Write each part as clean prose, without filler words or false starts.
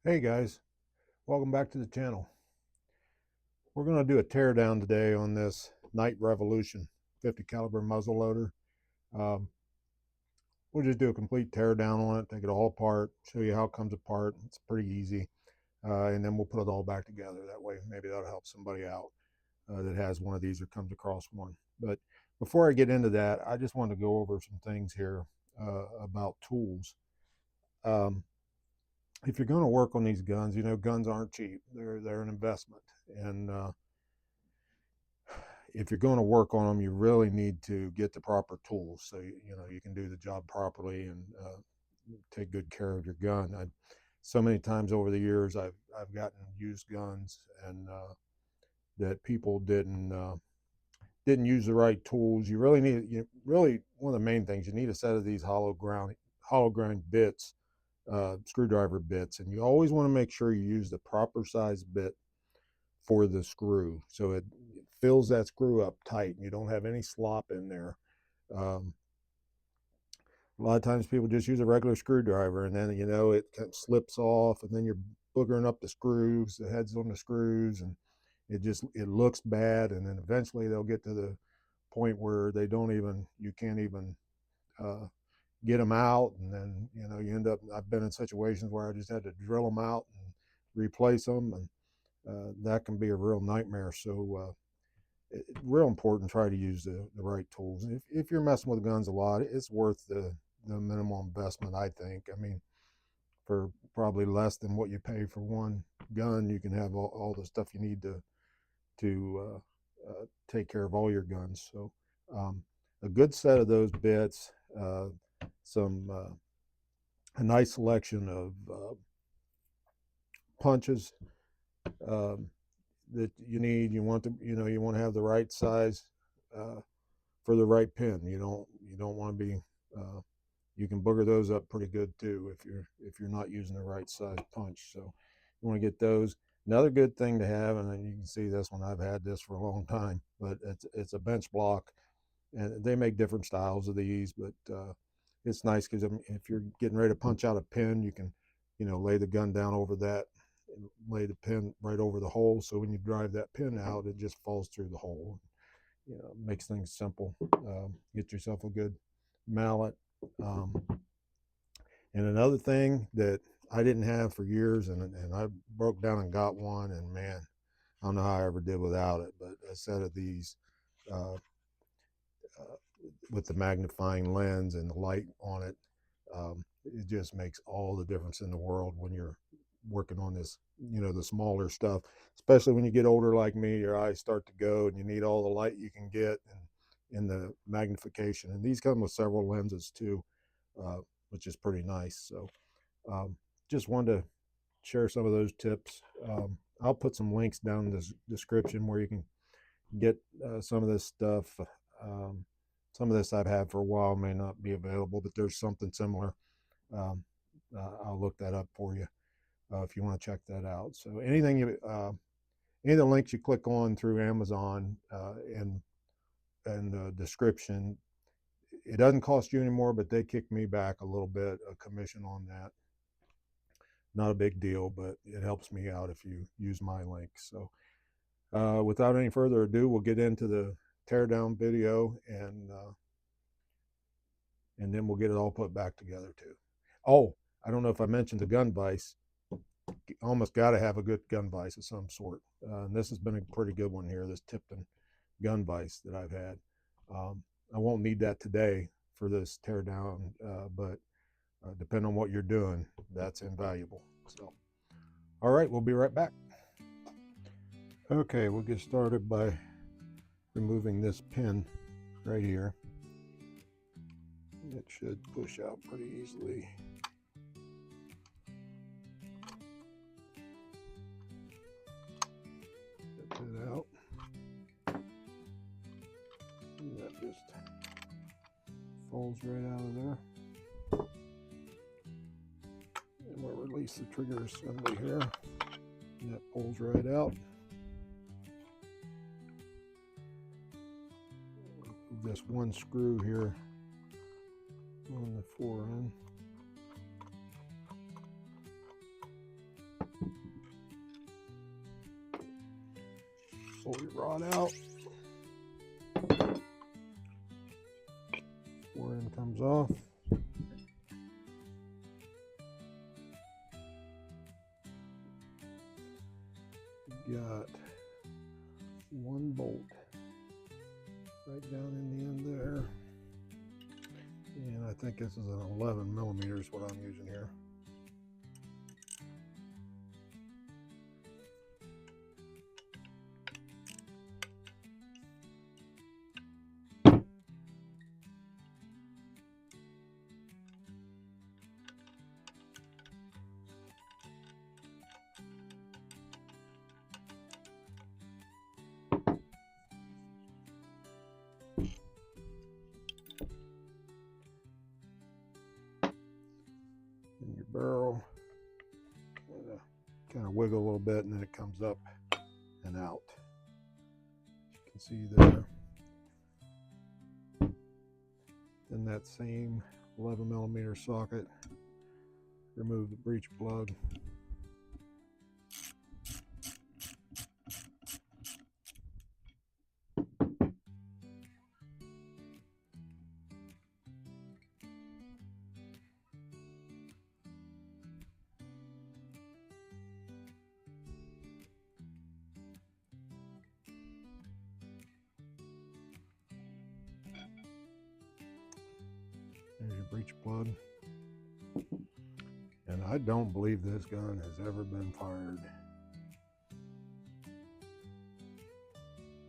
Hey guys, welcome back to the channel. We're going to do a teardown today on this Night Revolution 50 caliber muzzleloader. Um, we'll just do a complete teardown on it, take it all apart, show you how it comes apart. It's pretty easy, and then we'll put it all back together. That way, maybe that'll help somebody out that has one of these or comes across one. But before I get into that, I just want to go over some things here about tools. Um, if you're going to work on these guns, you know guns aren't cheap. They're an investment, and if you're going to work on them, you really need to get the proper tools so you can do the job properly and take good care of your gun. So many times over the years, I've gotten used guns and that people didn't use the right tools. You really one of the main things, you need a set of these hollow grind bits, screwdriver bits, and you always want to make sure you use the proper size bit for the screw so it fills that screw up tight and you don't have any slop in there. um, a lot of times people just use a regular screwdriver and then it kind of slips off and then you're boogering up the screws, the heads on the screws, and it looks bad, and then eventually they'll get to the point where you can't even uh, get them out, and then you end up, I've been in situations where I just had to drill them out and replace them, and that can be a real nightmare. So it's real important to try to use the right tools. And if you're messing with guns a lot, it's worth the minimal investment, I think. I mean, for probably less than what you pay for one gun, you can have all the stuff you need to take care of all your guns. So a good set of those bits, some a nice selection of punches um, that you need. You want to have the right size uh, for the right pin. You don't want to be you can booger those up pretty good too if you're not using the right size punch. So you want to get those. Another good thing to have, and then you can see this one, I've had this for a long time, but it's a bench block, and they make different styles of these, but it's nice because if you're getting ready to punch out a pin, you can lay the gun down over that and lay the pin right over the hole, so when you drive that pin out, it just falls through the hole. Makes things simple. Get yourself a good mallet. um, and another thing that I didn't have for years, and I broke down and got one, and man, I don't know how I ever did without it, but a set of these uh, with the magnifying lens and the light on it, it just makes all the difference in the world when you're working on this, the smaller stuff, especially when you get older like me, your eyes start to go and you need all the light you can get, and in the magnification. And these come with several lenses too, which is pretty nice. So um, just wanted to share some of those tips. I'll put some links down in the description where you can get some of this stuff. Um, some of this I've had for a while, may not be available, but there's something similar. Um, I'll look that up for you if you want to check that out. So any of the links you click on through Amazon and the description, it doesn't cost you anymore, but they kick me back a little bit, a commission on that. Not a big deal, but it helps me out if you use my links. So without any further ado, we'll get into the teardown video, and then we'll get it all put back together too. Oh, I don't know if I mentioned the gun vise. Almost got to have a good gun vise of some sort. And this has been a pretty good one here, this Tipton gun vise that I've had. I won't need that today for this teardown, but depending on what you're doing, that's invaluable. So, all right, we'll be right back. Okay, we'll get started by removing this pin right here. It should push out pretty easily. Get that out. And that just falls right out of there. And we'll release the trigger assembly here. And that pulls right out. This one screw here on the fore end. Pull your rod out. Fore end comes off. Got one bolt right down in the end there, and I think this is an 11 millimeters what I'm using here. And your barrel kind of wiggle a little bit, and then it comes up and out. As you can see there. Then that same 11 millimeter socket, remove the breech plug. There's your breech plug. And I don't believe this gun has ever been fired.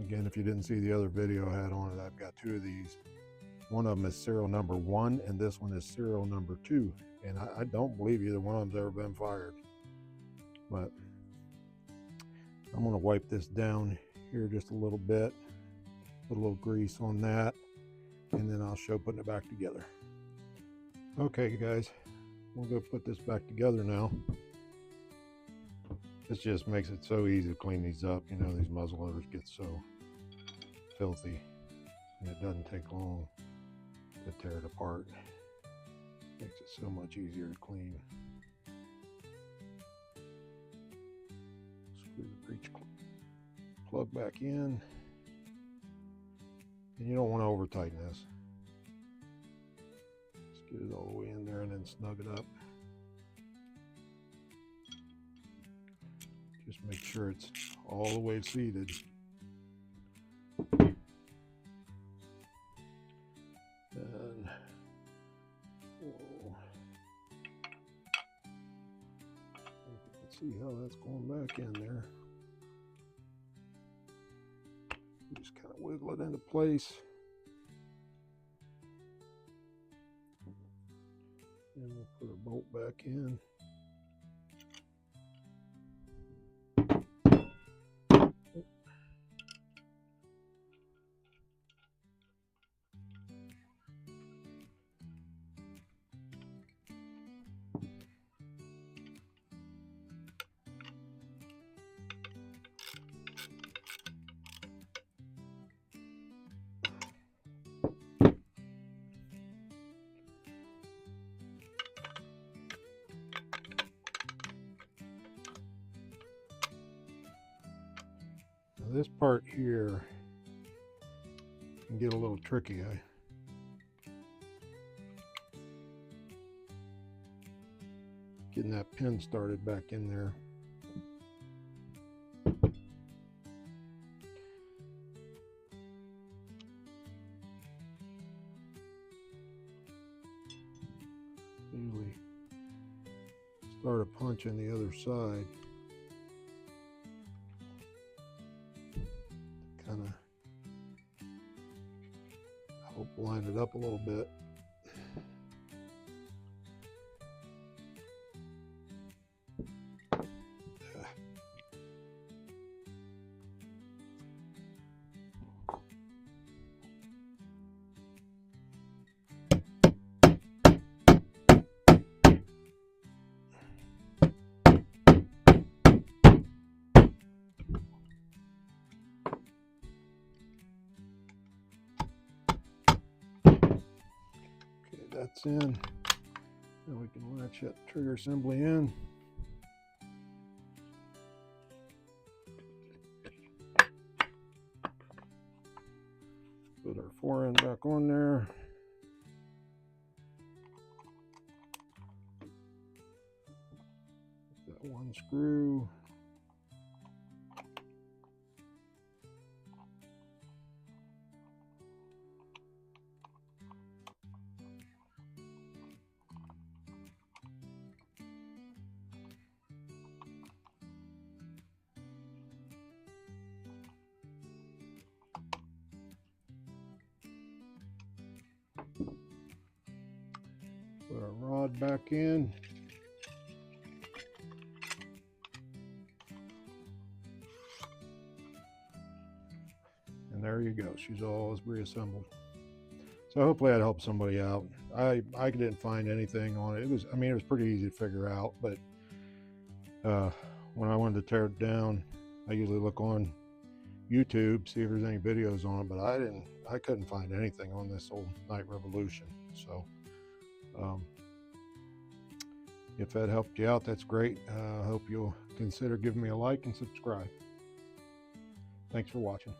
Again, if you didn't see the other video I had on it, I've got two of these. One of them is serial number 1, and this one is serial number 2. And I don't believe either one of them's ever been fired. But I'm going to wipe this down here just a little bit. Put a little grease on that, and then I'll show putting it back together. Okay guys, we'll go put this back together now. This just makes it so easy to clean these up. You know, these muzzleloaders get so filthy, and it doesn't take long to tear it apart. Makes it so much easier to clean. Screw the breech plug back in, and you don't want to over tighten this. Just get it all the way in there and then snug it up. Just make sure it's all the way seated. And you can see how that's going back in there. You just kind of wiggle it into place. And we'll put a bolt back in. This part here can get a little tricky. Getting that pin started back in there. Usually start a punch on the other side. Kind of help line it up a little bit. That's in. Now we can latch that trigger assembly in. one screw. Put our rod back in. And there you go, she's all reassembled. So hopefully that helped somebody out. I didn't find anything on it. It was pretty easy to figure out, but when I wanted to tear it down, I usually look on YouTube, see if there's any videos on it, but I couldn't find anything on this old Night Revolution. So if that helped you out, that's great. I hope you'll consider giving me a like and subscribe. Thanks for watching.